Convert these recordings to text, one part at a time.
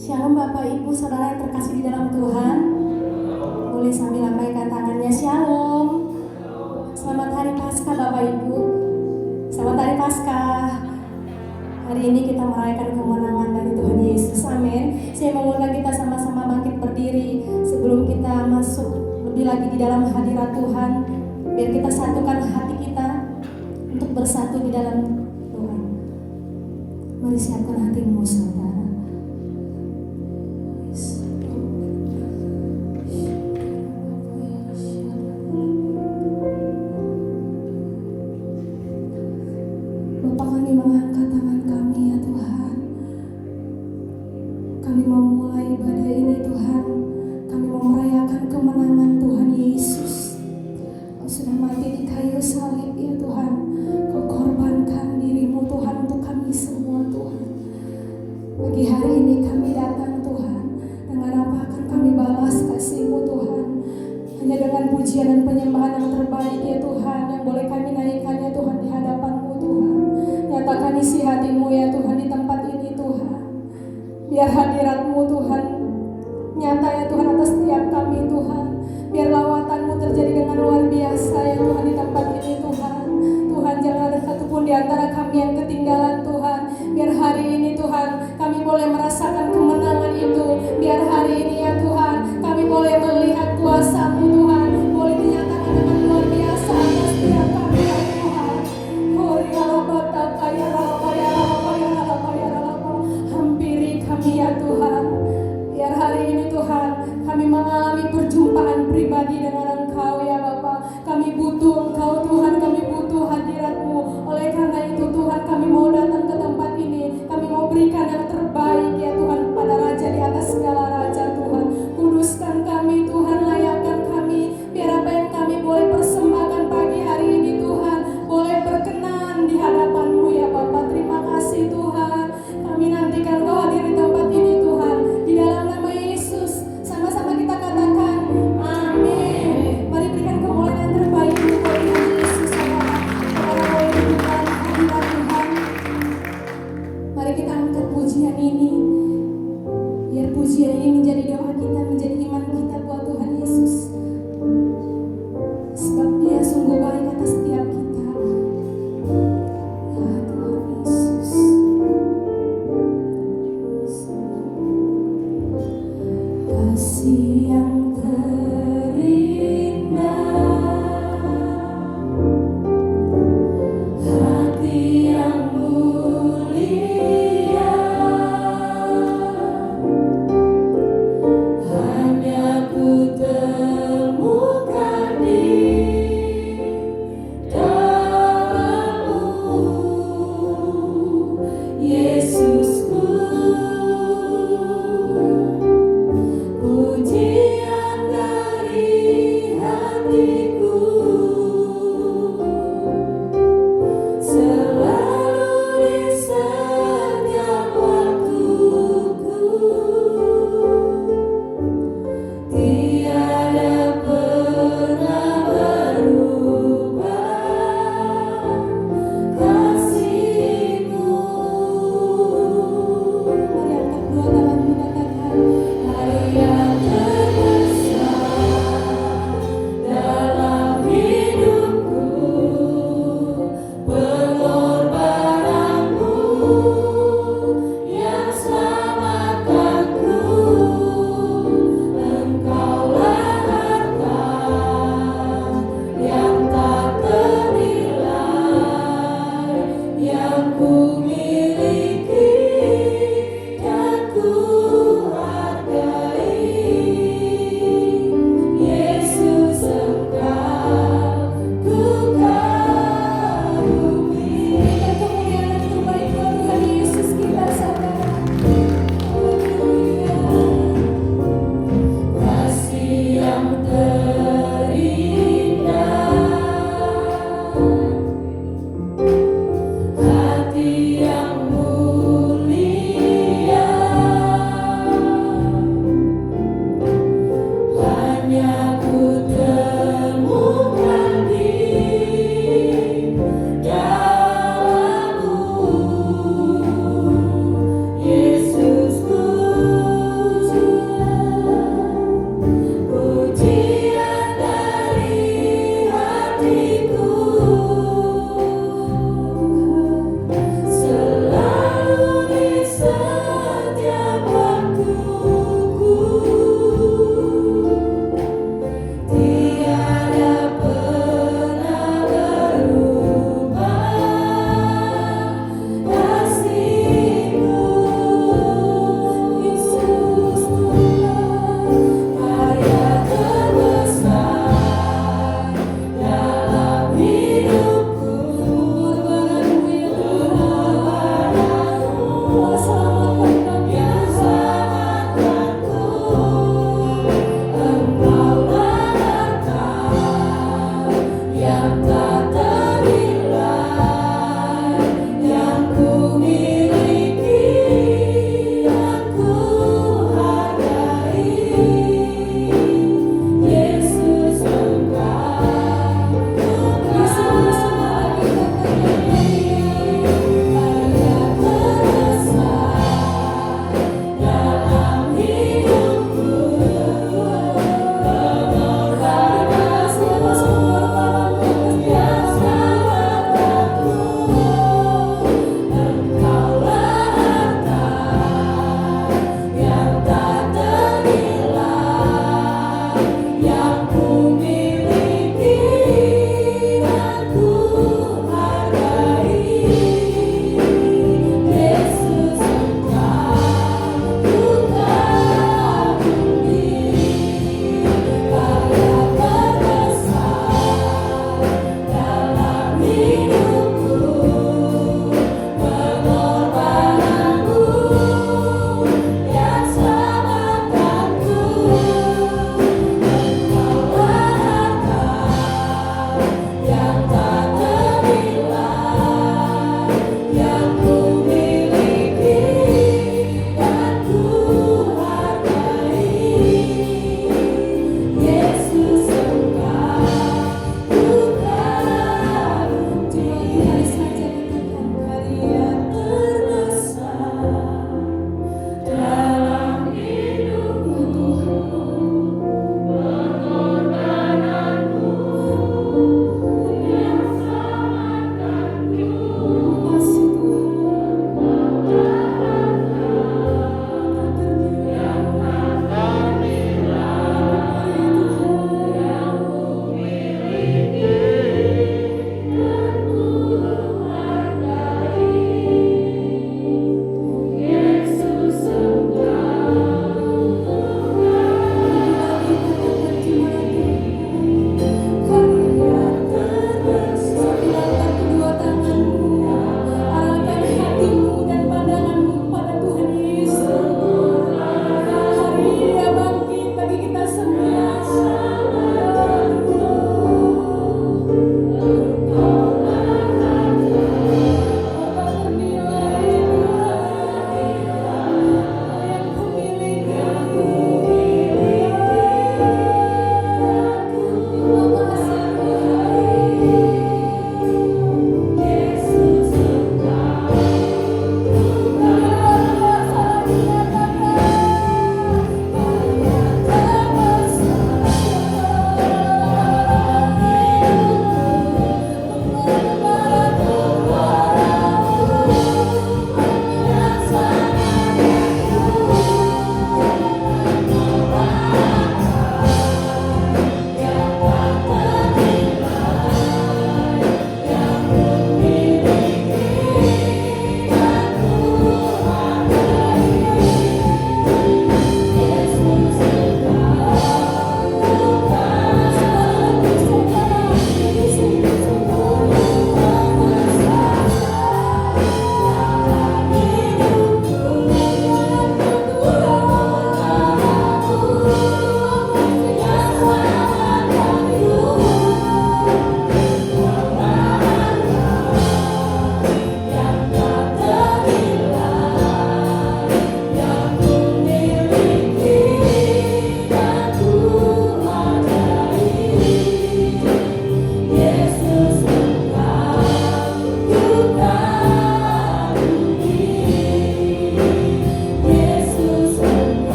Shalom Bapak Ibu Saudara yang terkasih di dalam Tuhan. Boleh sambil lambaikan tangannya. Shalom. Selamat hari Paskah Bapak Ibu. Selamat hari Paskah. Hari ini kita merayakan kemenangan dari Tuhan Yesus. Amin. Saya mengundang kita sama-sama bangkit berdiri sebelum kita masuk lebih lagi di dalam hadirat Tuhan. Biar kita satukan hati kita untuk bersatu di dalam Tuhan. Mari siapkan hatimu saudara. Bapak, kami mengangkat tangan kami ya Tuhan. Kami mau mulai ibadah ini Tuhan. Kami mau merayakan kemenangan Tuhan Yesus. Kau sudah mati di kayu salib ya Tuhan. Kau korbankan dirimu Tuhan untuk kami semua Tuhan. Pagi hari ini kami datang Tuhan. Dengan apa akan kami balas kasih-Mu Tuhan? Hanya dengan pujian dan penyembahan yang terbaik ya Tuhan, yang boleh kami naikkan ya Tuhan di hadapan-Mu Tuhan. Nyatakan isi hati-Mu ya Tuhan di tempat ini Tuhan. Biar hadirat-Mu Tuhan nyata ya Tuhan atas setiap kami Tuhan. Biar lawatan-Mu terjadi dengan luar biasa ya Tuhan di tempat ini Tuhan. Tuhan, jangan ada satupun di antara kami yang ketinggalan Tuhan. Biar hari ini Tuhan kami boleh merasakan kemenangan itu. Biar hari ini ya Tuhan kami boleh melihat kuasa-Mu Tuhan. Boleh dinyatakan dengan luar biasa atas setiap kami ya Tuhan. Hampiri kami ya Tuhan. Biar hari ini Tuhan kami mengalami perjumpaan pribadi dengan Engkau ya Bapa. Kami butuh Engkau Tuhan, kami butuh hadirat-Mu. Oleh karena itu Tuhan kami mau datang ke tempat ini. Kami mau berikan yang terbaik ya Tuhan pada Raja di atas segala Raja Tuhan. Kuduskan kami Tuhan, layakkan kami. Biar apa yang kami boleh persembahkan pagi hari ini Tuhan boleh berkenan di hadapan-Mu ya Bapa. Terima kasih Tuhan. Kami nantikan Kau hadir di tempat ini Tuhan. Di dalam nama Yesus sama-sama kita katakan amin. Mari berikan kemuliaan yang terbaik untuk Tuhan Yesus saudara. Saudara boleh dudukkan hadirat Tuhan. Mari kita angkat pujian ini. Biar pujian ini menjadi doa kita, menjadi iman kita buat Tuhan Yesus. Sebab Dia sungguh baik atas setiap kita. Ya Tuhan Yesus. Kasih yang terindah, hati yang mulia, hanya ku temukan di dalam-Mu, Yesusku. Pujian dan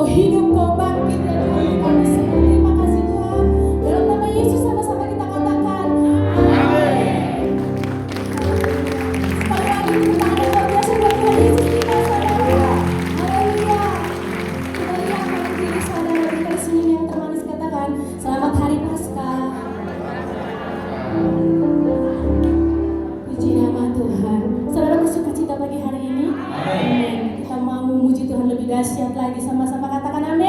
Kau hidup, Kau bangkit ya Tuhan. Kami semua terima kasih Tuhan. Dalam nama Yesus sama-sama kita katakan amin. Sekali lagi tepuk tangan yang luar biasa buat Tuhan Yesus kita saudara. Haleluya. Kita lihat kanan kiri saudara, berikan senyum yang termanis, katakan selamat hari Paskah. Puji nama Tuhan. Saudara bersuka cita pagi hari ini? Amin. Kita mau memuji Tuhan lebih dahsyat lagi, sama-sama katakan amin.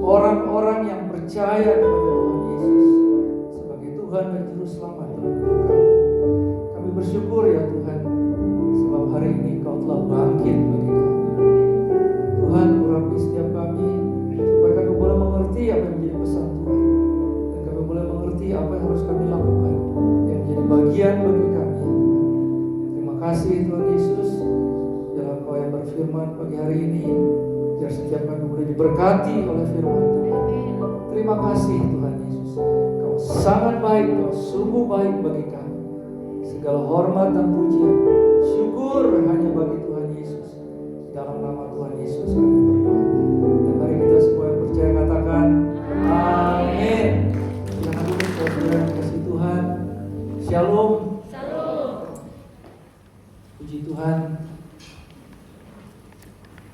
orang-orang yang percaya kepada Tuhan Yesus sebagai Tuhan dan Juru Selamat dalam hidup kami. Kami bersyukur ya Tuhan, sebab hari ini Kau telah bangkit bagi kami. Tuhan, urapi setiap kami supaya kami boleh mengerti apa yang menjadi pesan Tuhan, dan kami boleh mengerti apa yang harus kami lakukan yang menjadi bagian bagi kami ya Tuhan. Terima kasih Tuhan Yesus, dalam Kau yang berfirman pagi hari ini, biar setiap kami boleh diberkati oleh firman Tuhan. Terima kasih Tuhan Yesus, Kau sangat baik, Kau sungguh baik bagi kami. Segala hormat dan pujian, syukur hanya bagi Tuhan Yesus. Dalam nama Tuhan Yesus kami berdoa. Dan mari kita semua yang percaya katakan amin. Silakan duduk saudara kasih Tuhan. Shalom. Puji Tuhan.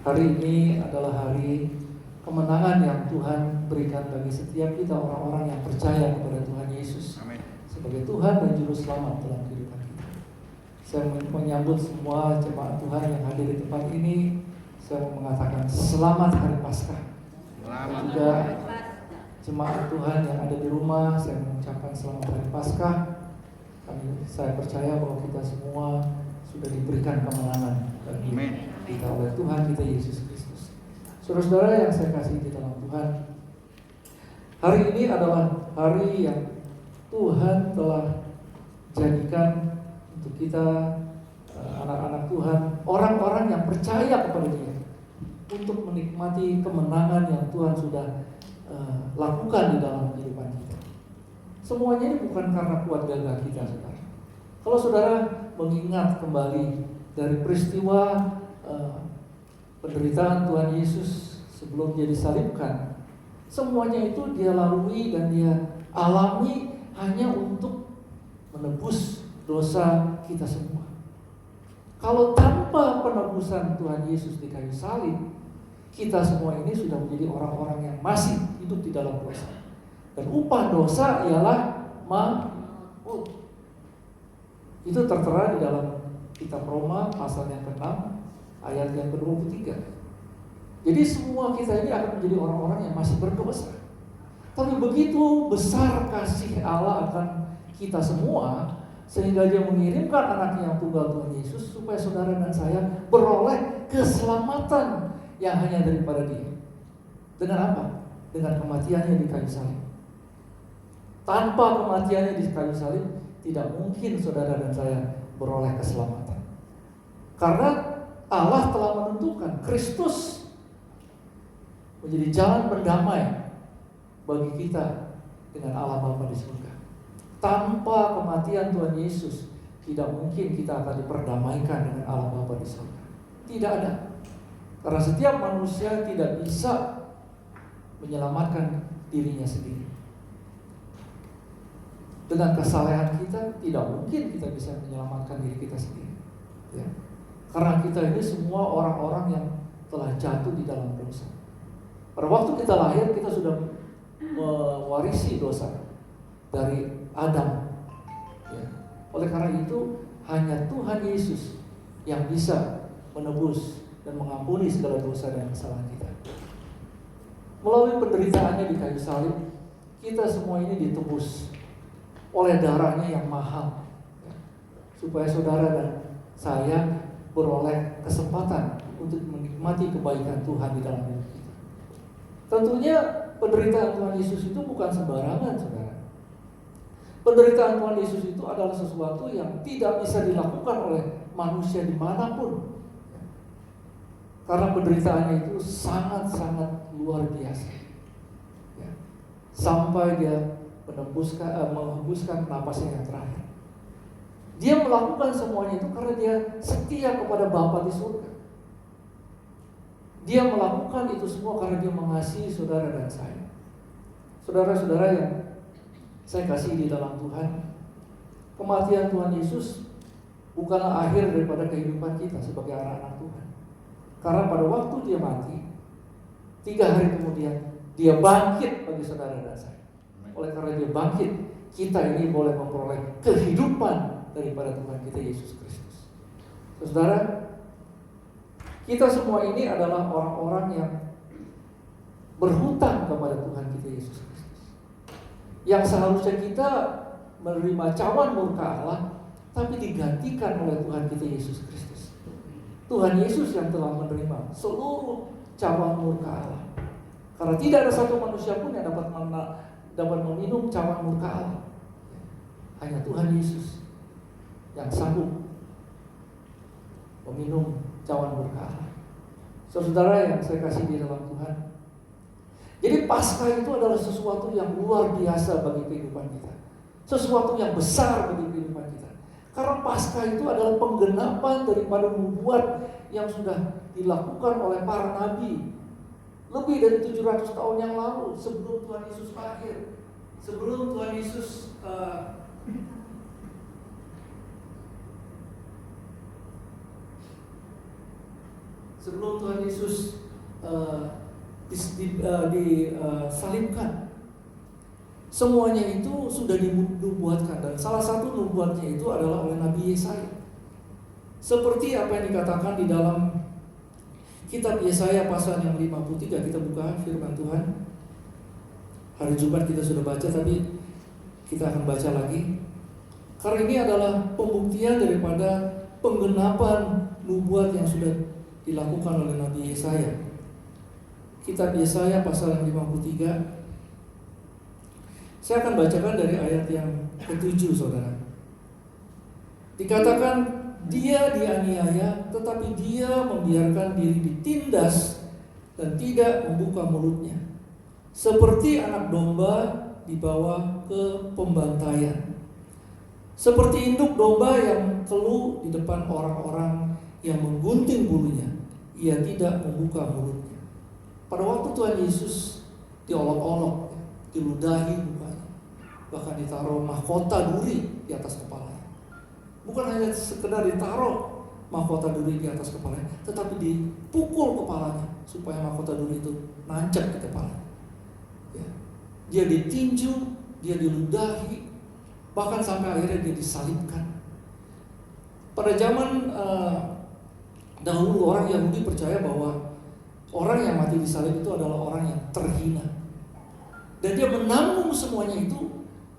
Hari ini adalah hari kemenangan yang Tuhan berikan bagi setiap kita orang-orang yang percaya kepada Tuhan Yesus sebagai Tuhan dan Juru Selamat dalam kehidupan kita. Saya menyambut semua jemaat Tuhan yang hadir di tempat ini. Saya mau mengatakan selamat Hari Paskah. Dan juga jemaat Tuhan yang ada di rumah, saya mengucapkan selamat Hari Paskah. Saya percaya bahwa kita semua sudah diberikan kemenangan bagi kita oleh Tuhan kita Yesus Kristus. Saudara-saudara yang saya kasih di dalam Tuhan, hari ini adalah hari yang Tuhan telah jadikan untuk kita, anak-anak Tuhan, orang-orang yang percaya kepada Dia, untuk menikmati kemenangan yang Tuhan sudah lakukan di dalam kehidupan kita. Semuanya ini bukan karena kuat gagah kita, saudara. Kalau saudara mengingat kembali dari peristiwa penderitaan Tuhan Yesus sebelum Dia disalibkan, semuanya itu Dia lalui dan Dia alami hanya untuk menebus dosa kita semua. Kalau tanpa penebusan Tuhan Yesus di kayu salib, kita semua ini sudah menjadi orang-orang yang masih hidup di dalam dosa. Dan upah dosa ialah maut. Itu tertera di dalam kitab Roma pasal yang ke-6 ayat yang ke-23. Jadi semua kita ini akan menjadi orang-orang yang masih berdosa. Tapi begitu besar kasih Allah akan kita semua, sehingga Dia mengirimkan anaknya yang tunggal Tuhan Yesus supaya saudara dan saya beroleh keselamatan yang hanya daripada Dia. Dengan apa? Dengan kematiannya di kayu salib. Tanpa kematiannya di kayu salib, tidak mungkin saudara dan saya beroleh keselamatan. Karena Allah telah menentukan Kristus menjadi jalan pendamai bagi kita dengan Allah Bapa di surga. Tanpa kematian Tuhan Yesus, tidak mungkin kita akan diperdamaikan dengan Allah Bapa di surga. Tidak ada. Karena setiap manusia tidak bisa menyelamatkan dirinya sendiri. Dengan kesalahan kita, tidak mungkin kita bisa menyelamatkan diri kita sendiri. Ya. Karena kita ini semua orang-orang yang telah jatuh di dalam dosa. Pada waktu kita lahir, kita sudah mewarisi dosa dari Adam. Ya. Oleh karena itu, hanya Tuhan Yesus yang bisa menebus dan mengampuni segala dosa dan kesalahan kita. Melalui penderitaannya di kayu salib, kita semua ini ditebus oleh darahnya yang mahal, ya, supaya saudara dan saya beroleh kesempatan untuk menikmati kebaikan Tuhan di dalam hidup kita. Tentunya penderitaan Tuhan Yesus itu bukan sembarangan, saudara. Penderitaan Tuhan Yesus itu adalah sesuatu yang tidak bisa dilakukan oleh manusia dimanapun. Karena penderitaannya itu sangat-sangat luar biasa. Ya. Sampai Dia menghembuskan napasnya yang terakhir. Dia melakukan semuanya itu karena Dia setia kepada Bapa di surga. Dia melakukan itu semua karena Dia mengasihi saudara dan saya. Saudara-saudara yang saya kasih di dalam Tuhan, kematian Tuhan Yesus bukanlah akhir daripada kehidupan kita sebagai anak-anak Tuhan. Karena pada waktu Dia mati, 3 hari kemudian Dia bangkit bagi saudara dan saya. Oleh karena Dia bangkit, kita ini boleh memperoleh kehidupan daripada Tuhan kita Yesus Kristus. Saudara, kita semua ini adalah orang-orang yang berhutang kepada kita Yesus Kristus. Yang seharusnya kita menerima cawan murka Allah, tapi digantikan oleh Tuhan kita Yesus Kristus. Tuhan Yesus yang telah menerima seluruh cawan murka Allah. Karena tidak ada satu manusia pun yang dapat meminum cawan murka Allah. Hanya Tuhan Yesus yang sanggup meminum cawan murka Allah. Saudara yang saya kasih di dalam Tuhan, jadi Paskah itu adalah sesuatu yang luar biasa bagi kehidupan kita, sesuatu yang besar bagi kehidupan kita. Karena Paskah itu adalah penggenapan daripada nubuat yang sudah dilakukan oleh para nabi lebih dari 700 tahun yang lalu, sebelum Tuhan Yesus lahir, sebelum Tuhan Yesus disalibkan. Semuanya itu sudah dinubuatkan, dan salah satu nubuatnya itu adalah oleh Nabi Yesaya. Seperti apa yang dikatakan di dalam kitab Yesaya pasal yang 53, kita buka firman Tuhan. Hari Jumat kita sudah baca, tapi kita akan baca lagi. Karena ini adalah pembuktian daripada penggenapan nubuat yang sudah dilakukan oleh Nabi Yesaya. Kitab Yesaya pasal yang 53. Saya akan bacakan dari ayat yang ke-7, saudara. Dikatakan, dia dianiaya, tetapi dia membiarkan diri ditindas dan tidak membuka mulutnya. Seperti anak domba dibawa ke pembantaian. Seperti induk domba yang keluh di depan orang-orang yang menggunting bulunya, ia tidak membuka mulutnya. Pada waktu Tuhan Yesus diolok-olok, diludahi mukanya, bahkan ditaruh mahkota duri di atas kepalanya. Bukan hanya sekedar ditaruh mahkota duri di atas kepalanya, tetapi dipukul kepalanya supaya mahkota duri itu nancap di kepalanya. Ya. Dia ditinju, dia diludahi, bahkan sampai akhirnya dia disalibkan. Pada zaman dahulu orang Yahudi percaya bahwa orang yang mati disalib itu adalah orang yang terhina, dan dia menanggung semuanya itu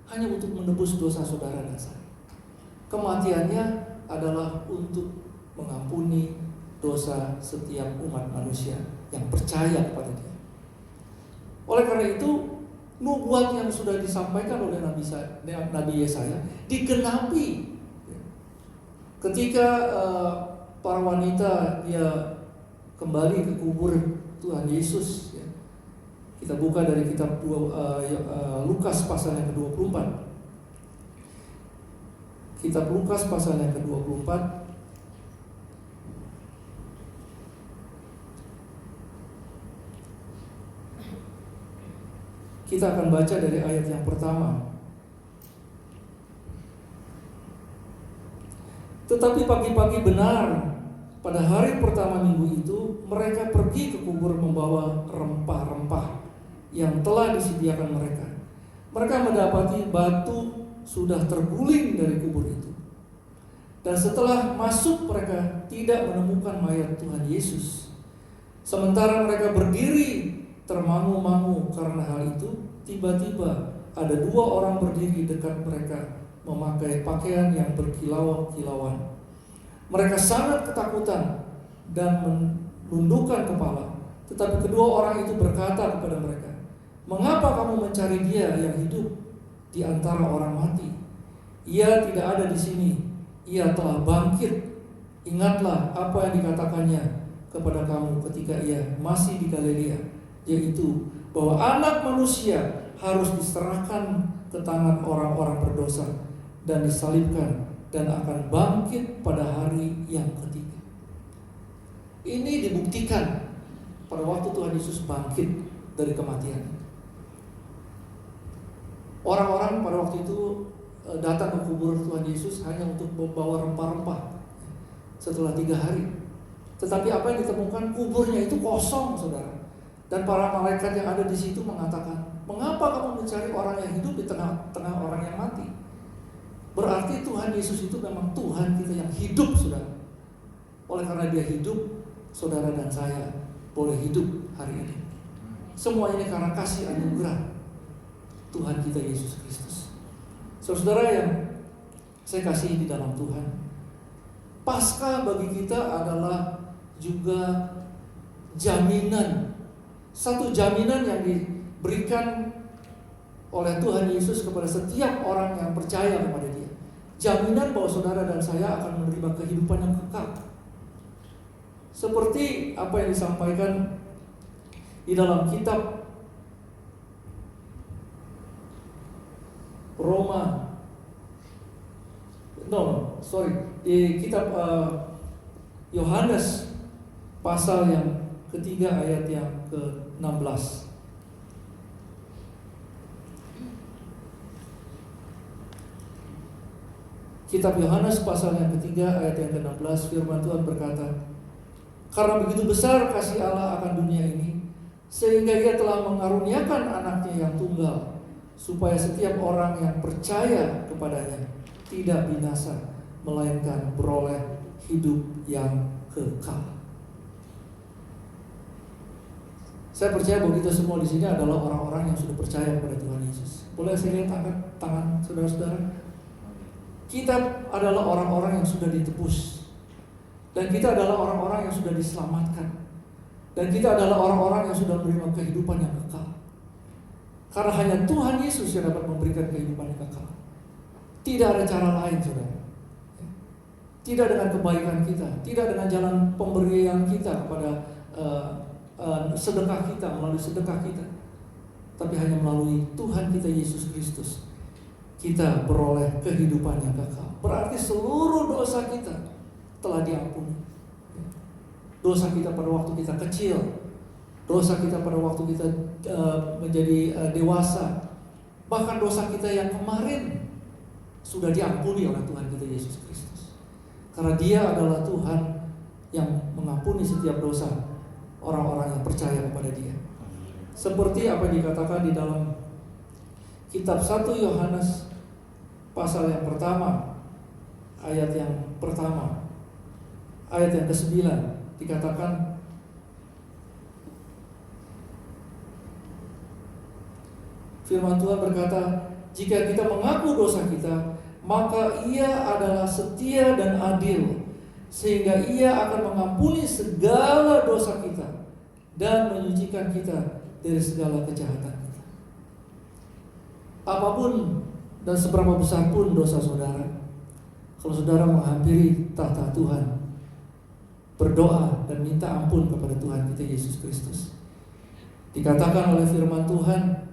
hanya untuk menebus dosa saudara dan saya. Kematiannya adalah untuk mengampuni dosa setiap umat manusia yang percaya kepada dia. Oleh karena itu, nubuat yang sudah disampaikan oleh Nabi Yesaya digenapi ketika para wanita dia kembali ke kubur Tuhan Yesus. Kita buka dari kitab Lukas pasal yang ke-24. Kitab Lukas pasal yang ke-24. Kita akan baca dari ayat yang pertama. Tetapi pagi-pagi benar, pada hari pertama minggu itu, mereka pergi ke kubur membawa rempah-rempah yang telah disediakan mereka. Mereka mendapati batu sudah terguling dari kubur itu. Dan setelah masuk, mereka tidak menemukan mayat Tuhan Yesus. Sementara mereka berdiri termangu-mangu karena hal itu, tiba-tiba ada dua orang berdiri dekat mereka, memakai pakaian yang berkilauan-kilauan. Mereka sangat ketakutan dan menundukkan kepala. Tetapi kedua orang itu berkata kepada mereka, "Mengapa kamu mencari dia yang hidup di antara orang mati? Ia tidak ada di sini, ia telah bangkit. Ingatlah apa yang dikatakannya kepada kamu ketika ia masih di Galilea, yaitu bahwa anak manusia harus diserahkan ke tangan orang-orang berdosa dan disalibkan dan akan bangkit pada hari yang ketiga." Ini dibuktikan pada waktu Tuhan Yesus bangkit dari kematian. Orang-orang pada waktu itu datang ke kubur Tuhan Yesus hanya untuk membawa rempah-rempah setelah 3 hari. Tetapi apa yang ditemukan, kuburnya itu kosong, saudara. Dan para malaikat yang ada di situ mengatakan, "Mengapa kamu mencari orang yang hidup di tengah-tengah orang yang mati?" Berarti Tuhan Yesus itu memang Tuhan kita yang hidup, saudara. Oleh karena dia hidup, saudara dan saya boleh hidup hari ini. Semua ini karena kasih anugerah Tuhan kita Yesus Kristus. Saudara yang saya kasihi di dalam Tuhan, Paskah bagi kita adalah juga jaminan, satu jaminan yang diberikan oleh Tuhan Yesus kepada setiap orang yang percaya kepada Dia. Jaminan bahwa saudara dan saya akan menerima kehidupan yang kekal. Seperti apa yang disampaikan di dalam kitab di kitab Yohanes pasal yang ketiga ayat yang ke-16. Kitab Yohanes pasal yang ketiga ayat yang ke-16, firman Tuhan berkata, "Karena begitu besar kasih Allah akan dunia ini, sehingga Ia telah mengaruniakan anaknya yang tunggal, supaya setiap orang yang percaya kepadanya tidak binasa, melainkan beroleh hidup yang kekal." Saya percaya bahwa kita semua di sini adalah orang-orang yang sudah percaya kepada Tuhan Yesus. Boleh saya lihat angkat tangan saudara-saudara? Kita adalah orang-orang yang sudah ditebus, dan kita adalah orang-orang yang sudah diselamatkan, dan kita adalah orang-orang yang sudah menerima kehidupan yang kekal. Karena hanya Tuhan Yesus yang dapat memberikan kehidupan yang kekal. Tidak ada cara lain, saudara. Tidak dengan kebaikan kita, tidak dengan jalan pemberian kita kepada sedekah kita, melalui sedekah kita, tapi hanya melalui Tuhan kita Yesus Kristus kita beroleh kehidupan yang kekal. Berarti seluruh dosa kita telah diampuni. Dosa kita pada waktu kita kecil, dosa kita pada waktu kita menjadi dewasa, bahkan dosa kita yang kemarin sudah diampuni oleh Tuhan kita Yesus Kristus. Karena Dia adalah Tuhan yang mengampuni setiap dosa orang-orang yang percaya kepada Dia. Seperti apa yang dikatakan di dalam kitab 1 Yohanes pasal yang pertama, ayat yang pertama, ayat yang ke-9, dikatakan, firman Tuhan berkata, "Jika kita mengaku dosa kita, maka Ia adalah setia dan adil, sehingga Ia akan mengampuni segala dosa kita dan menyucikan kita dari segala kejahatan kita." Apapun dan seberapa besar pun dosa saudara, kalau saudara menghampiri tahta Tuhan, berdoa dan minta ampun kepada Tuhan kita Yesus Kristus, dikatakan oleh firman Tuhan,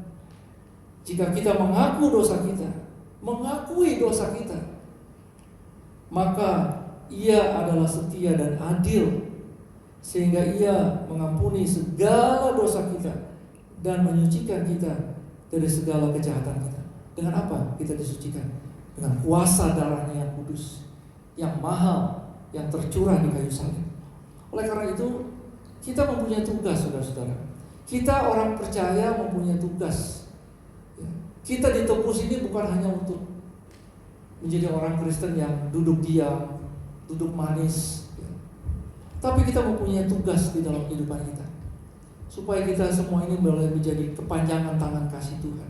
jika kita mengaku dosa kita, mengakui dosa kita, maka Ia adalah setia dan adil, sehingga Ia mengampuni segala dosa kita dan menyucikan kita dari segala kejahatan kita. Dengan apa kita disucikan? Dengan kuasa darahnya yang kudus, yang mahal, yang tercurah di kayu salib. Oleh karena itu, kita mempunyai tugas, saudara-saudara. Kita orang percaya mempunyai tugas. Kita ditebus ini bukan hanya untuk menjadi orang Kristen yang duduk diam, duduk manis, tapi kita mempunyai tugas di dalam kehidupan kita, supaya kita semua ini boleh menjadi kepanjangan tangan kasih Tuhan.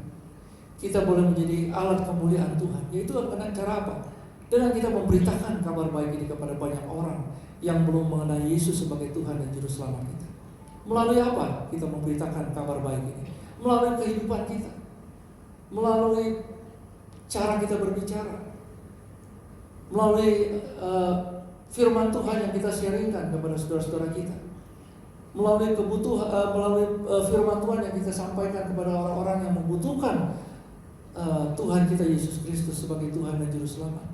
Kita boleh menjadi alat kemuliaan Tuhan. Yaitu dengan cara apa? Dengan kita memberitakan kabar baik ini kepada banyak orang yang belum mengenal Yesus sebagai Tuhan dan Juru Selamat kita. Melalui apa kita memberitakan kabar baik ini? Melalui kehidupan kita, melalui cara kita berbicara, melalui firman Tuhan yang kita sharingkan kepada saudara-saudara kita, melalui firman Tuhan yang kita sampaikan kepada orang-orang yang membutuhkan Tuhan kita Yesus Kristus sebagai Tuhan dan Juru Selamat.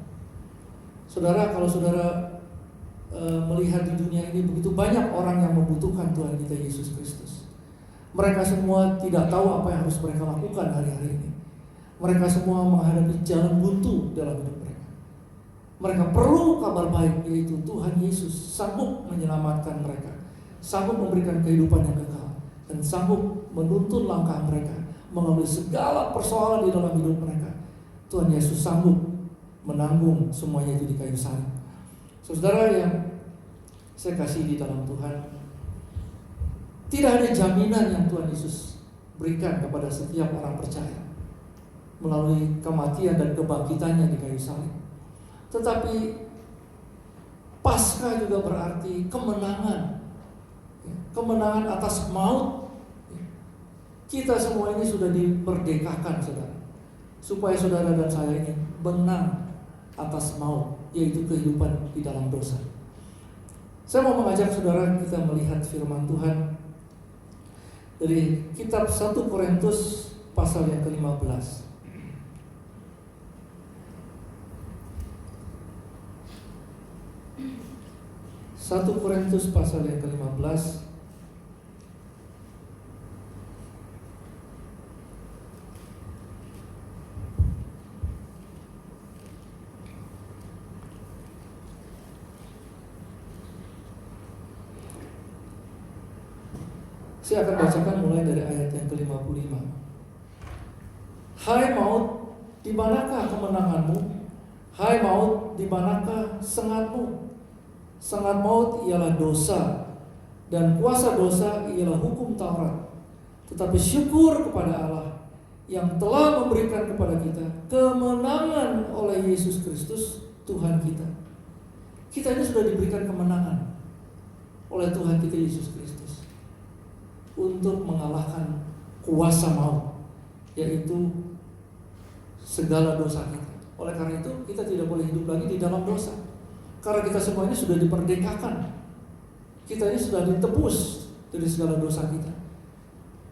Saudara, kalau saudara melihat di dunia ini begitu banyak orang yang membutuhkan Tuhan kita Yesus Kristus. Mereka semua tidak tahu apa yang harus mereka lakukan hari-hari ini. Mereka semua menghadapi jalan buntu dalam hidup mereka. Mereka perlu kabar baik, yaitu Tuhan Yesus sanggup menyelamatkan mereka, sanggup memberikan kehidupan yang kekal, dan sanggup menuntun langkah mereka melalui segala persoalan di dalam hidup mereka. Tuhan Yesus sanggup menanggung semuanya itu di kayu salib. Saudara yang saya kasih di dalam Tuhan, Tidak ada jaminan yang Tuhan Yesus berikan kepada setiap orang percaya melalui kematian dan kebangkitannya di kayu salib. Tetapi Paskah juga berarti kemenangan, kemenangan atas maut. Kita semua ini sudah diperdekakan, saudara, supaya saudara dan saya ini menang atas maut, yaitu kehidupan di dalam dosa. Saya mau mengajak saudara kita melihat firman Tuhan dari kitab 1 Korintus pasal yang ke-15. 1 Korintus pasal yang ke-15. Saya akan bacakan mulai dari ayat yang ke-55. Hai maut, di manakah kemenanganmu? Hai maut, di manakah sengatmu? Sengat maut ialah dosa, dan kuasa dosa ialah hukum Taurat. Tetapi syukur kepada Allah yang telah memberikan kepada kita kemenangan oleh Yesus Kristus Tuhan kita. Kita ini sudah diberikan kemenangan oleh Tuhan kita Yesus Kristus untuk mengalahkan kuasa maut, yaitu segala dosa kita. Oleh karena itu kita tidak boleh hidup lagi di dalam dosa, karena kita semua ini sudah diperdekakan. Kita ini sudah ditebus dari segala dosa kita.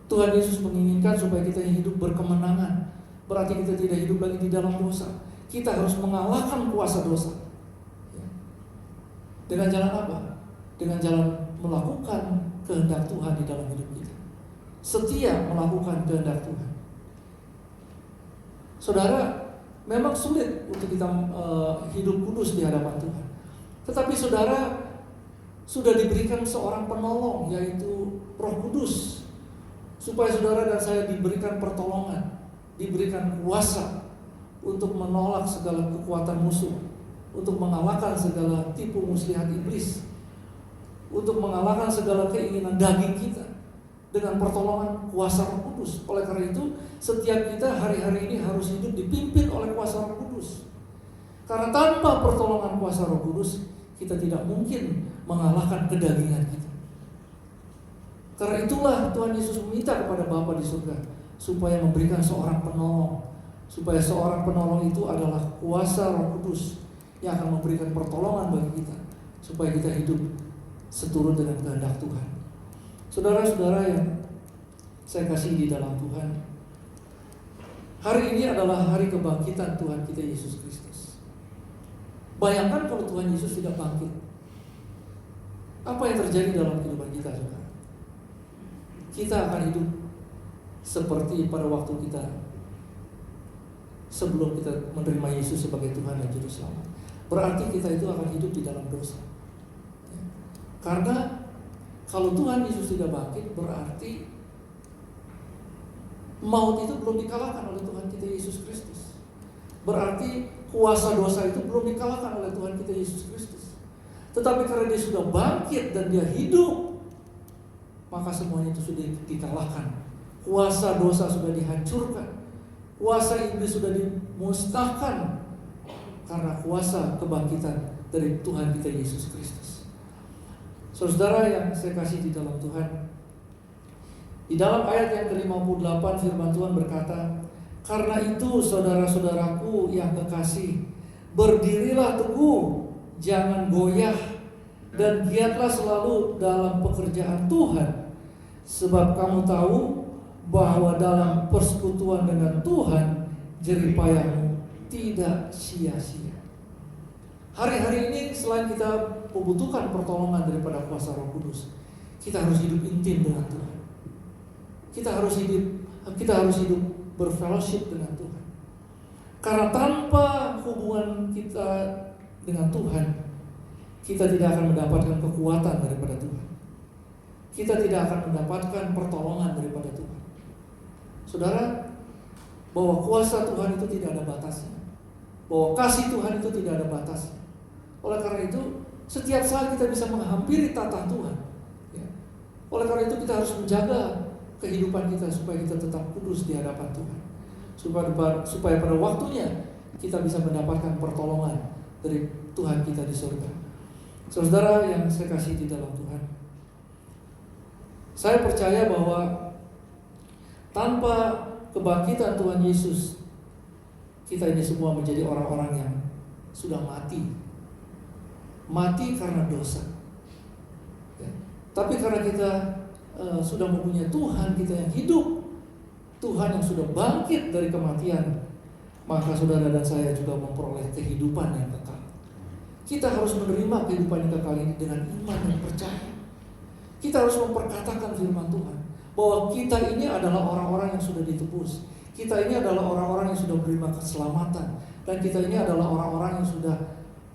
Tuhan Yesus menginginkan supaya kita hidup berkemenangan. Berarti kita tidak hidup lagi di dalam dosa. Kita harus mengalahkan kuasa dosa. Dengan jalan apa? Dengan jalan melakukan kehendak Tuhan di dalam hidup kita. Setia melakukan kehendak Tuhan. Saudara, memang sulit untuk kita hidup kudus di hadapan Tuhan. Tetapi saudara sudah diberikan seorang penolong, yaitu Roh Kudus, supaya saudara dan saya diberikan pertolongan, diberikan kuasa untuk menolak segala kekuatan musuh, untuk mengalahkan segala tipu muslihat iblis, untuk mengalahkan segala keinginan daging kita dengan pertolongan kuasa Roh Kudus. Oleh karena itu, setiap kita hari-hari ini harus hidup dipimpin oleh kuasa Roh Kudus. Karena tanpa pertolongan kuasa Roh Kudus, kita tidak mungkin mengalahkan kedagingan kita. Karena itulah Tuhan Yesus meminta kepada Bapa di surga supaya memberikan seorang penolong, supaya seorang penolong itu adalah kuasa Roh Kudus yang akan memberikan pertolongan bagi kita, supaya kita hidup seturut dengan kehendak Tuhan. Saudara-saudara yang saya kasih di dalam Tuhan, hari ini adalah hari kebangkitan Tuhan kita Yesus Kristus. Bayangkan kalau Tuhan Yesus tidak bangkit, apa yang terjadi dalam kehidupan kita, saudara? Kita akan hidup seperti pada waktu kita sebelum kita menerima Yesus sebagai Tuhan dan Juru Selamat. Berarti kita itu akan hidup di dalam dosa. Karena kalau Tuhan Yesus tidak bangkit, berarti maut itu belum dikalahkan oleh Tuhan kita Yesus Kristus. Berarti kuasa dosa itu belum dikalahkan oleh Tuhan kita Yesus Kristus. Tetapi karena dia sudah bangkit dan dia hidup, maka semuanya itu sudah dikalahkan. Kuasa dosa sudah dihancurkan, kuasa iblis sudah dimusnahkan, karena kuasa kebangkitan dari Tuhan kita Yesus Kristus. Saudara yang saya kasih di dalam Tuhan, di dalam ayat yang ke-58 firman Tuhan berkata, karena itu saudara-saudaraku yang kekasih, berdirilah teguh, jangan goyah, dan giatlah selalu dalam pekerjaan Tuhan, sebab kamu tahu bahwa dalam persekutuan dengan Tuhan, jerih payahmu tidak sia-sia. Hari-hari ini selain kita membutuhkan pertolongan daripada kuasa Roh Kudus, kita harus hidup intim dengan Tuhan. Kita harus hidup berfellowship dengan Tuhan. Karena tanpa hubungan kita dengan Tuhan, kita tidak akan mendapatkan kekuatan daripada Tuhan. Kita tidak akan mendapatkan pertolongan daripada Tuhan. Saudara, bahwa kuasa Tuhan itu tidak ada batasnya, bahwa kasih Tuhan itu tidak ada batasnya. Oleh karena itu, setiap saat kita bisa menghampiri tatah Tuhan. Oleh karena itu kita harus menjaga kehidupan kita supaya kita tetap kudus di hadapan Tuhan. Supaya pada waktunya kita bisa mendapatkan pertolongan dari Tuhan kita di surga. Saudara yang saya kasih di dalam Tuhan, saya percaya bahwa tanpa kebangkitan Tuhan Yesus, kita ini semua menjadi orang-orang yang sudah mati. Mati karena dosa. Ya. Tapi karena kita sudah mempunyai Tuhan kita yang hidup, Tuhan yang sudah bangkit dari kematian, maka saudara dan saya juga memperoleh kehidupan yang kekal. Kita harus menerima kehidupan yang kekal ini dengan iman dan percaya. Kita harus memperkatakan firman Tuhan bahwa kita ini adalah orang-orang yang sudah ditebus. Kita ini adalah orang-orang yang sudah menerima keselamatan, dan kita ini adalah orang-orang yang sudah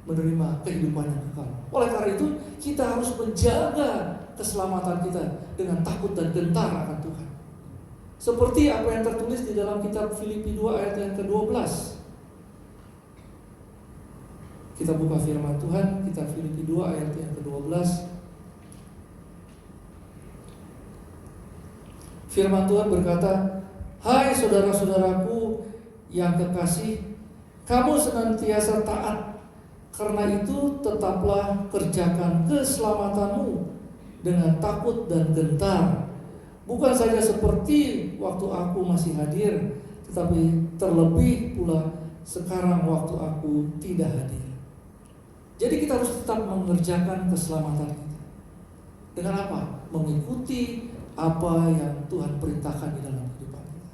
menerima kehidupan yang kekal. Oleh karena itu, kita harus menjaga keselamatan kita dengan takut dan gentar akan Tuhan. Seperti apa yang tertulis di dalam kitab Filipi 2 ayat yang ke-12. Kita buka firman Tuhan, kitab Filipi 2 ayat yang ke-12. Firman Tuhan berkata, "Hai saudara-saudaraku yang kekasih, kamu senantiasa taat. Karena itu tetaplah kerjakan keselamatanmu dengan takut dan gentar. Bukan saja seperti waktu aku masih hadir, tetapi terlebih pula sekarang waktu aku tidak hadir." Jadi kita harus tetap mengerjakan keselamatan kita. Dengan apa? Mengikuti apa yang Tuhan perintahkan di dalam kehidupan kita.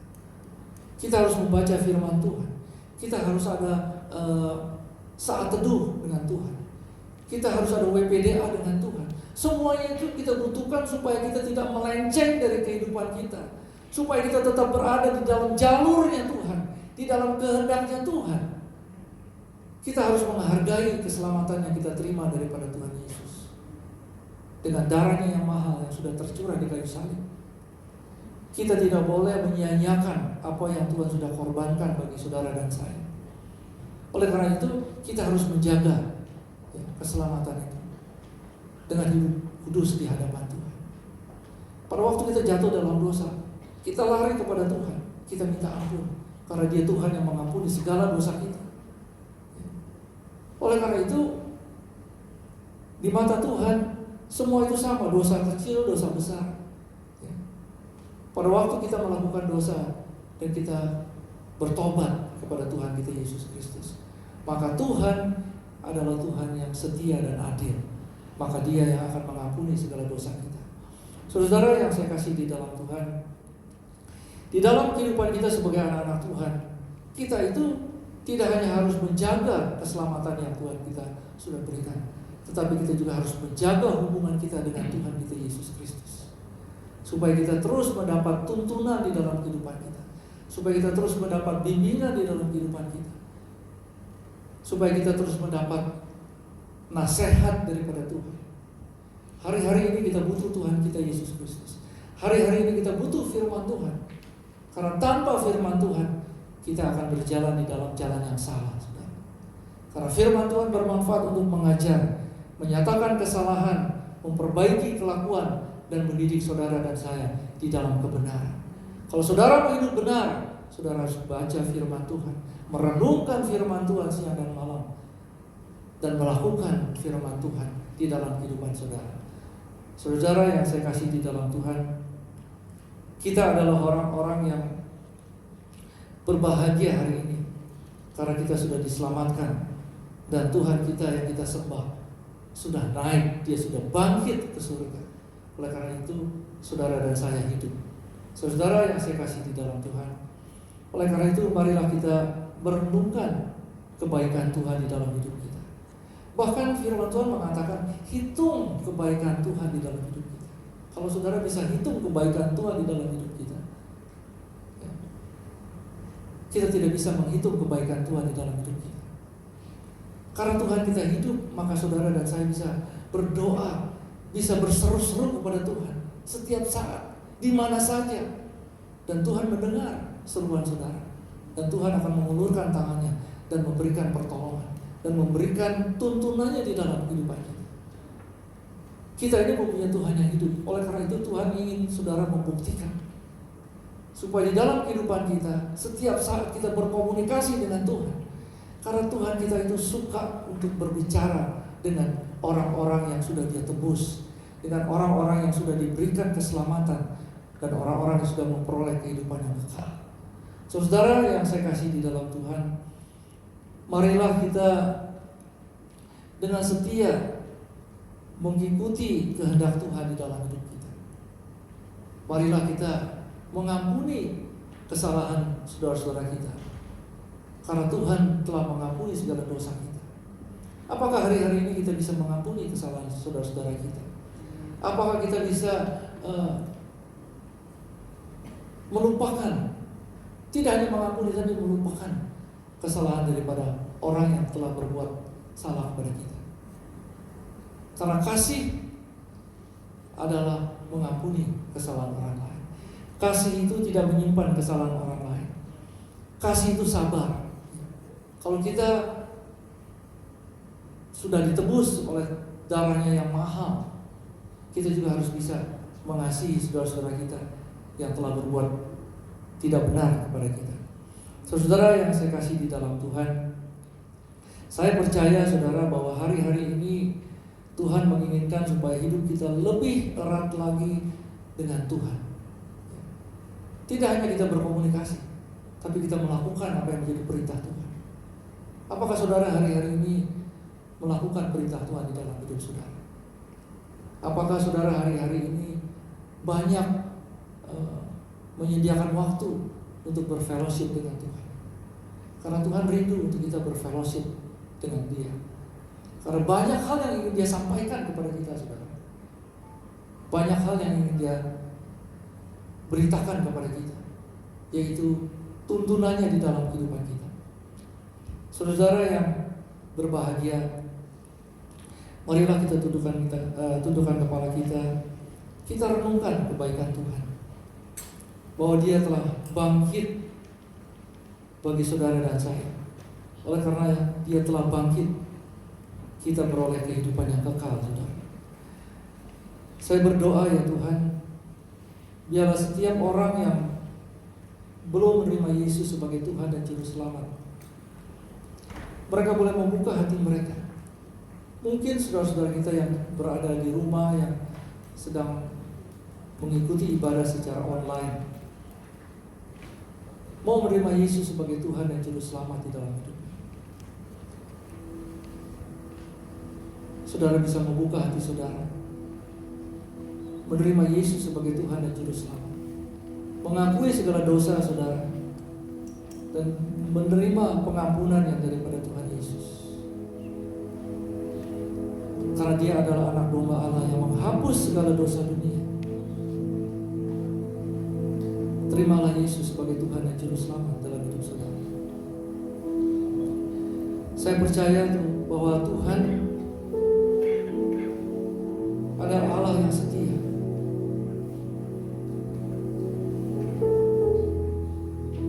Kita harus membaca firman Tuhan. Kita harus ada saat teduh dengan Tuhan. Kita harus ada WPDA dengan Tuhan. Semuanya itu kita butuhkan supaya kita tidak melenceng dari kehidupan kita, supaya kita tetap berada di dalam jalurnya Tuhan, di dalam kehendaknya Tuhan. Kita harus menghargai keselamatan yang kita terima daripada Tuhan Yesus dengan darahnya yang mahal yang sudah tercurah di kayu salib. Kita tidak boleh menyia-nyiakan apa yang Tuhan sudah korbankan bagi saudara dan saya. Oleh karena itu, kita harus menjaga keselamatan itu dengan hidup kudus di hadapan Tuhan. Pada waktu kita jatuh dalam dosa, kita lari kepada Tuhan, kita minta ampun, karena Dia Tuhan yang mengampuni segala dosa kita. Oleh karena itu, di mata Tuhan semua itu sama, dosa kecil, dosa besar. Pada waktu kita melakukan dosa dan kita bertobat kepada Tuhan kita Yesus Kristus, maka Tuhan adalah Tuhan yang setia dan adil. Maka Dia yang akan mengampuni segala dosa kita. Saudara yang saya kasih di dalam Tuhan, di dalam kehidupan kita sebagai anak-anak Tuhan, kita itu tidak hanya harus menjaga keselamatan yang Tuhan kita sudah berikan, tetapi kita juga harus menjaga hubungan kita dengan Tuhan kita Yesus Kristus, supaya kita terus mendapat tuntunan di dalam kehidupan kita, supaya kita terus mendapat bimbingan di dalam kehidupan kita, supaya kita terus mendapat nasihat daripada Tuhan. Hari-hari ini kita butuh Tuhan kita Yesus Kristus. Hari-hari ini kita butuh firman Tuhan, karena tanpa firman Tuhan kita akan berjalan di dalam jalan yang salah, saudara. Karena firman Tuhan bermanfaat untuk mengajar, menyatakan kesalahan, memperbaiki kelakuan, dan mendidik saudara dan saya di dalam kebenaran. Kalau saudara mau hidup benar, saudara harus baca firman Tuhan, merenungkan firman Tuhan siang dan malam, dan melakukan firman Tuhan di dalam kehidupan saudara. Saudara yang saya kasih di dalam Tuhan, kita adalah orang-orang yang berbahagia hari ini karena kita sudah diselamatkan, dan Tuhan kita yang kita sembah sudah naik, Dia sudah bangkit ke surga. Oleh karena itu, saudara dan saya hidup. Saudara yang saya kasih di dalam Tuhan, oleh karena itu marilah kita merenungkan kebaikan Tuhan di dalam hidup kita. Bahkan firman Tuhan mengatakan, hitung kebaikan Tuhan di dalam hidup kita. Kalau saudara bisa hitung kebaikan Tuhan di dalam hidup kita, kita tidak bisa menghitung kebaikan Tuhan di dalam hidup kita. Karena Tuhan kita hidup, maka saudara dan saya bisa berdoa, bisa berseru-seru kepada Tuhan setiap saat, di mana saja. Dan Tuhan mendengar seruan saudara. Dan Tuhan akan mengulurkan tangannya dan memberikan pertolongan, dan memberikan tuntunannya di dalam kehidupan kita. Kita ini mempunyai Tuhan yang hidup. Oleh karena itu Tuhan ingin saudara membuktikan supaya di dalam kehidupan kita, setiap saat kita berkomunikasi dengan Tuhan. Karena Tuhan kita itu suka untuk berbicara dengan orang-orang yang sudah Dia tebus, dengan orang-orang yang sudah diberikan keselamatan, dan orang-orang yang sudah memperoleh kehidupan yang kekal. Saudara yang saya kasih di dalam Tuhan, marilah kita dengan setia mengikuti kehendak Tuhan di dalam hidup kita. Marilah kita mengampuni kesalahan saudara-saudara kita, karena Tuhan telah mengampuni segala dosa kita. Apakah hari-hari ini kita bisa mengampuni kesalahan saudara-saudara kita? Apakah kita bisa melupakan, tidak hanya mengampuni tapi melupakan kesalahan daripada orang yang telah berbuat salah kepada kita? Karena kasih adalah mengampuni kesalahan orang lain. Kasih itu tidak menyimpan kesalahan orang lain. Kasih itu sabar. Kalau kita sudah ditebus oleh darahnya yang mahal, kita juga harus bisa mengasihi saudara-saudara kita yang telah berbuat tidak benar kepada kita. Saudara yang saya kasih di dalam Tuhan, saya percaya saudara bahwa hari-hari ini Tuhan menginginkan supaya hidup kita lebih erat lagi dengan Tuhan. Tidak hanya kita berkomunikasi, tapi kita melakukan apa yang menjadi perintah Tuhan. Apakah saudara hari-hari ini melakukan perintah Tuhan di dalam hidup saudara? Apakah saudara hari-hari ini banyak menyediakan waktu untuk berfellowship dengan Tuhan? Karena Tuhan rindu untuk kita berfellowship dengan Dia. Karena banyak hal yang ingin Dia sampaikan kepada kita, saudara. Banyak hal yang ingin Dia beritakan kepada kita, yaitu tuntunannya di dalam kehidupan kita. Saudara yang berbahagia, marilah kita tundukkan kepala kita renungkan kebaikan Tuhan, bahwa Dia telah bangkit bagi saudara dan saya. Oleh karena Dia telah bangkit, kita beroleh kehidupan yang kekal, saudara. Saya berdoa ya Tuhan, biarlah setiap orang yang belum menerima Yesus sebagai Tuhan dan Juru Selamat, mereka boleh membuka hati mereka. Mungkin saudara-saudara kita yang berada di rumah, yang sedang mengikuti ibadah secara online, mau menerima Yesus sebagai Tuhan dan Juru Selamat di dalam hidup. Saudara bisa membuka hati saudara, menerima Yesus sebagai Tuhan dan Juru Selamat, mengakui segala dosa saudara, dan menerima pengampunan yang daripada Tuhan Yesus. Karena Dia adalah anak domba Allah yang menghapus segala dosa dunia. Terimalah Yesus sebagai Tuhan dan Juru Selamat dalam hidup saudara. Saya percaya bahwa Tuhan adalah Allah yang setia.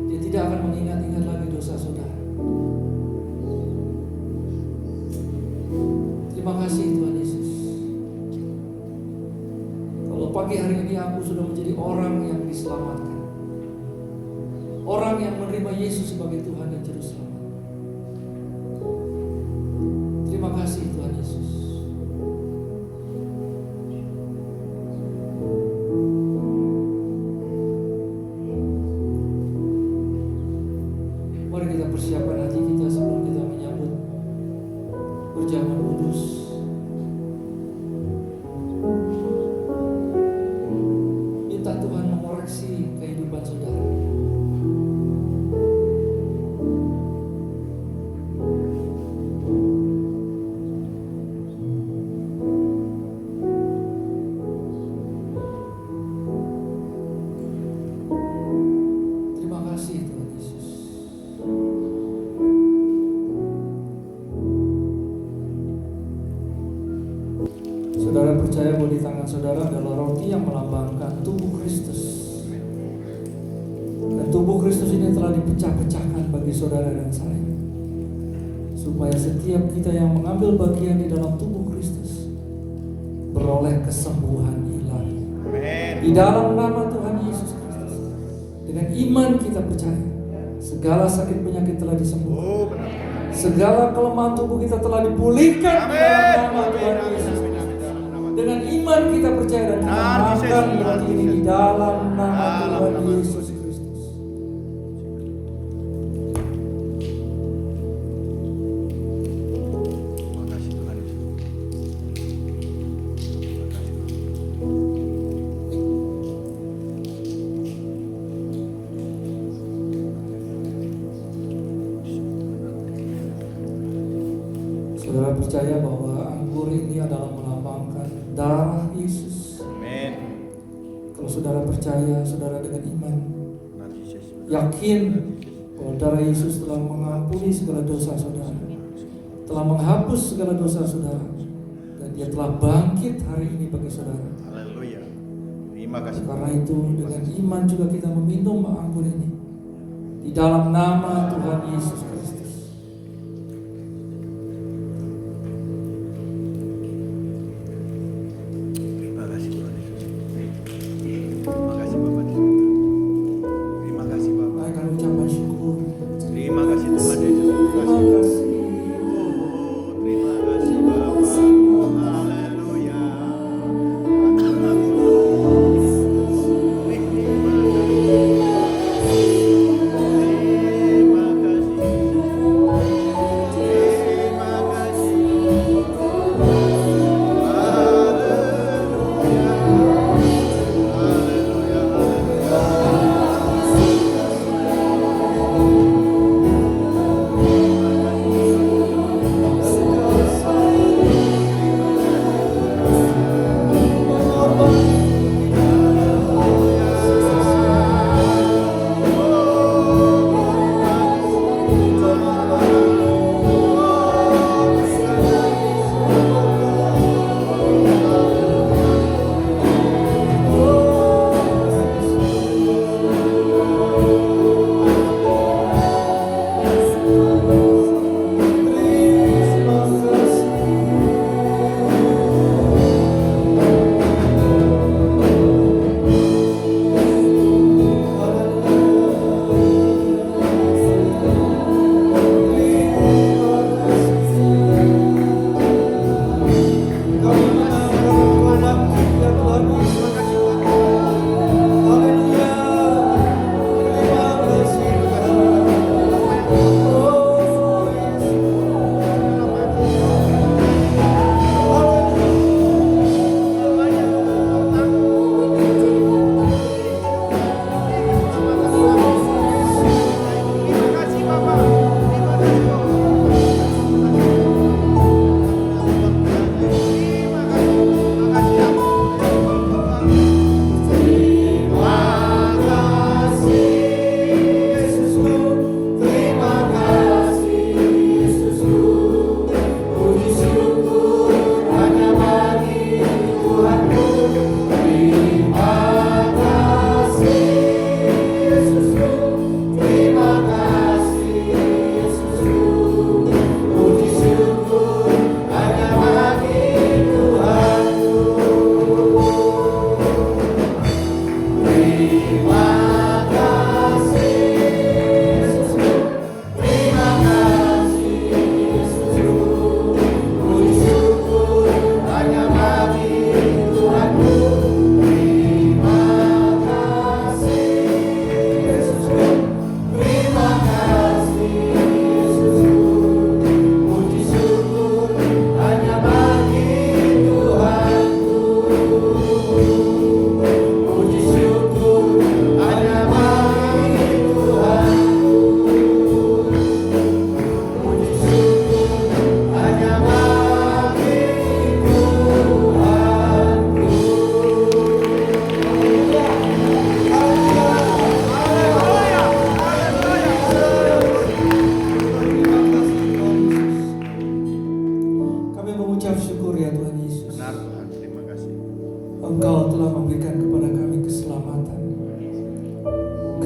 Dia tidak akan mengingat-ingat lagi dosa saudara. Terima kasih Tuhan Yesus. Kalau pagi hari ini aku sudah menjadi orang yang diselamatkan, orang yang menerima Yesus sebagai Tuhan dan Juru Selamat. Terima kasih Tuhan Yesus. Mari kita persiapkan hati kita sebelum kita menyambut berjamuan kudus. Minta Tuhan mengoreksi kehidupan saudara. Terima kasih Tuhan Yesus. Saudara percaya bahwa di tangan saudara adalah roti yang melambangkan tubuh Kristus. Dan tubuh Kristus ini telah dipecah-pecahkan bagi saudara dan saya, supaya setiap kita yang mengambil bagian di dalam tubuh Kristus beroleh kesembuhan ilahi. Amin. Di dalam nama Tuhan Yesus Kristus, dengan iman kita percaya segala sakit penyakit telah disembuhkan. Oh, benar. Segala kelemahan tubuh kita telah dipulihkan di dalam nama Tuhan Yesus. Dengan iman kita percaya dan kita makan roti ini di dalam nama Tuhan Yesus Kristus. Makasih Tuhan. Saudara percaya bahwa anggur ini adalah melambangkan darah Yesus. Amin. Kalau saudara percaya, saudara dengan iman Nanti Yesus. yakin bahwa darah Yesus telah mengampuni segala dosa saudara, telah menghapus segala dosa saudara, dan Dia telah bangkit hari ini bagi saudara. Haleluya. Terima kasih. Karena itu dengan iman juga kita meminum anggur ini di dalam nama Tuhan Yesus Kristus. Terima kasih Tuhan Yesus. Terima kasih Bapak di surga. Terima kasih Bapak. Naikkan ucapan syukur. Terima kasih Tuhan Yesus. Terima kasih. Terima kasih Bapak. Haleluya.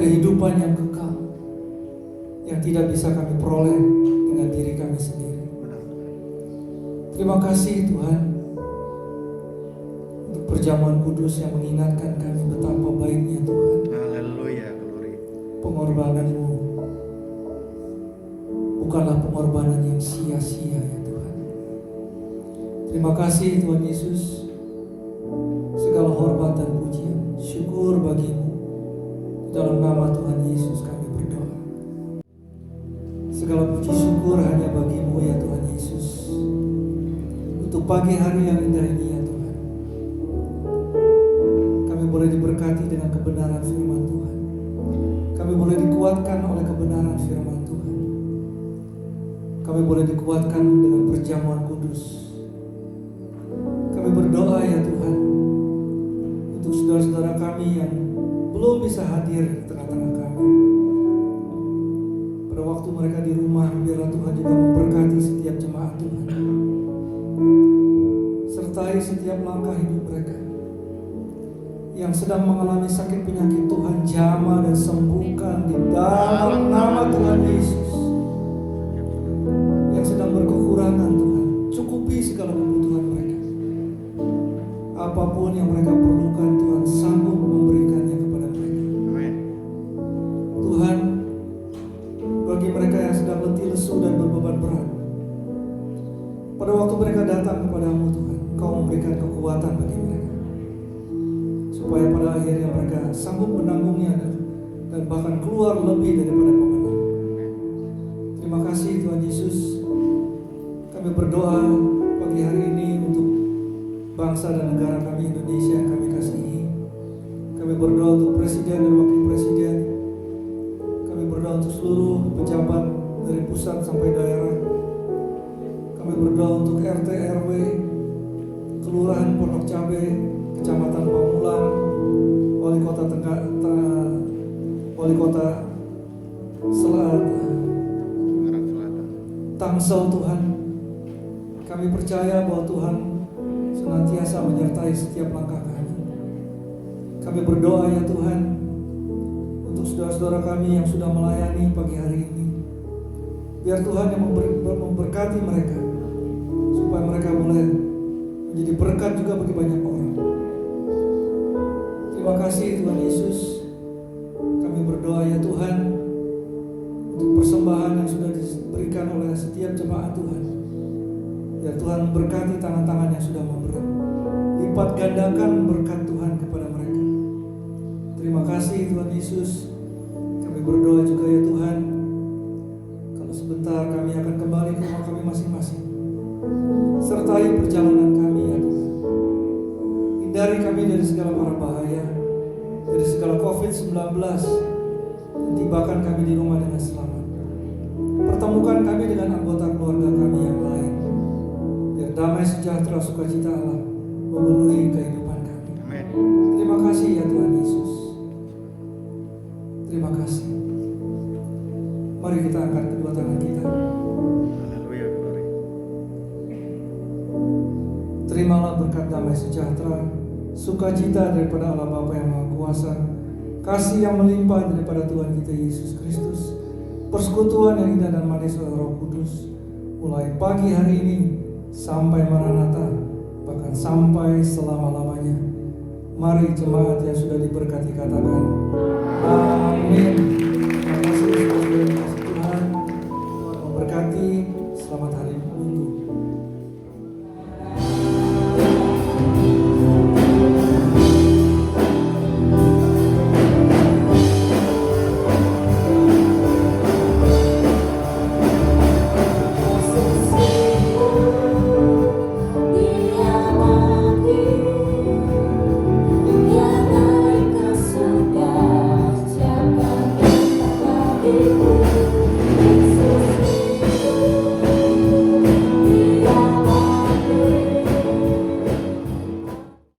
kehidupan yang kekal yang tidak bisa kami peroleh dengan diri kami sendiri. Terima kasih Tuhan, perjamuan kudus yang mengingatkan kami betapa baiknya Tuhan. Haleluya, glory. Pengorbanan-Mu bukanlah pengorbanan yang sia-sia ya Tuhan. Terima kasih Tuhan Yesus. Segala hormat dan pujian, syukur bagi-Mu. Dalam nama Tuhan Yesus kami berdoa. Segala puji syukur hanya bagi-Mu ya Tuhan Yesus. Untuk pagi hari yang indah ini ya Tuhan, kami boleh diberkati dengan kebenaran firman Tuhan. Kami boleh dikuatkan oleh kebenaran firman Tuhan. Kami boleh dikuatkan dengan perjamuan kudus. Kami berdoa ya Tuhan, untuk saudara-saudara kami yang belum bisa hadir di tengah-tengah kami. Pada waktu mereka di rumah, biarlah Tuhan juga memberkati setiap jemaat Tuhan. Sertai setiap langkah hidup mereka. Yang sedang mengalami sakit penyakit, Tuhan jamah dan sembuhkan di dalam nama Tuhan Yesus. Yang sedang berkekurangan, Tuhan, cukupi segala kebutuhan mereka. Apapun yang mereka perlukan, Tuhan sanggup memberikannya kepada mereka. Amin. Tuhan, bagi mereka yang sedang letih lesu dan berbeban berat, pada waktu mereka datang kepadamu Tuhan, Engkau memberikan kekuatan bagi mereka, supaya pada akhirnya mereka sanggup menanggungnya dan bahkan keluar lebih daripada pemenang. Terima kasih Tuhan Yesus. Kami berdoa pagi hari ini untuk bangsa dan negara kami Indonesia yang kami kasihi. Kami berdoa untuk presiden dan wakil presiden. Kami berdoa untuk seluruh pejabat dari pusat sampai daerah. Kami berdoa untuk RT RW, Kelurahan Pondok Cabe, Kecamatan Pamulang, Wali Kota Wali Kota Tangerang Selatan. Tangsel Tuhan. Kami percaya bahwa Tuhan senantiasa menyertai setiap langkah kami. Kami berdoa ya Tuhan untuk saudara-saudara kami yang sudah melayani pagi hari ini. Biar Tuhan yang memberkati mereka, supaya mereka boleh menjadi berkat juga bagi banyak orang. Terima kasih Tuhan Yesus. Kami berdoa ya Tuhan untuk persembahan yang sudah diberikan oleh setiap jemaat Tuhan. Ya Tuhan berkati tangan-tangan yang sudah memberi. Lipat gandakan berkat Tuhan kepada mereka. Terima kasih Tuhan Yesus. Kami berdoa juga ya Tuhan, kalau sebentar kami akan kembali ke rumah kami masing-masing. Sertai perjalanan kami ya Tuhan. Hindari kami dari segala mara bahaya, dari segala COVID-19, dan tibakan kami di rumah dengan selamat. Pertemukan kami dengan anggota keluarga kami yang lain. Damai sejahtera sukacita Allah memenuhi kehidupan kami. Amin. Terima kasih ya Tuhan Yesus. Terima kasih. Mari kita angkat kedua tangan kita. Haleluya, glory. Terimalah berkat damai sejahtera, sukacita daripada Allah Bapa yang Maha Kuasa, kasih yang melimpah daripada Tuhan kita Yesus Kristus, persekutuan yang indah dan manis oleh Roh Kudus, mulai pagi hari ini sampai Maranatha, bahkan sampai selama-lamanya. Mari jemaat yang sudah diberkati katakan amin.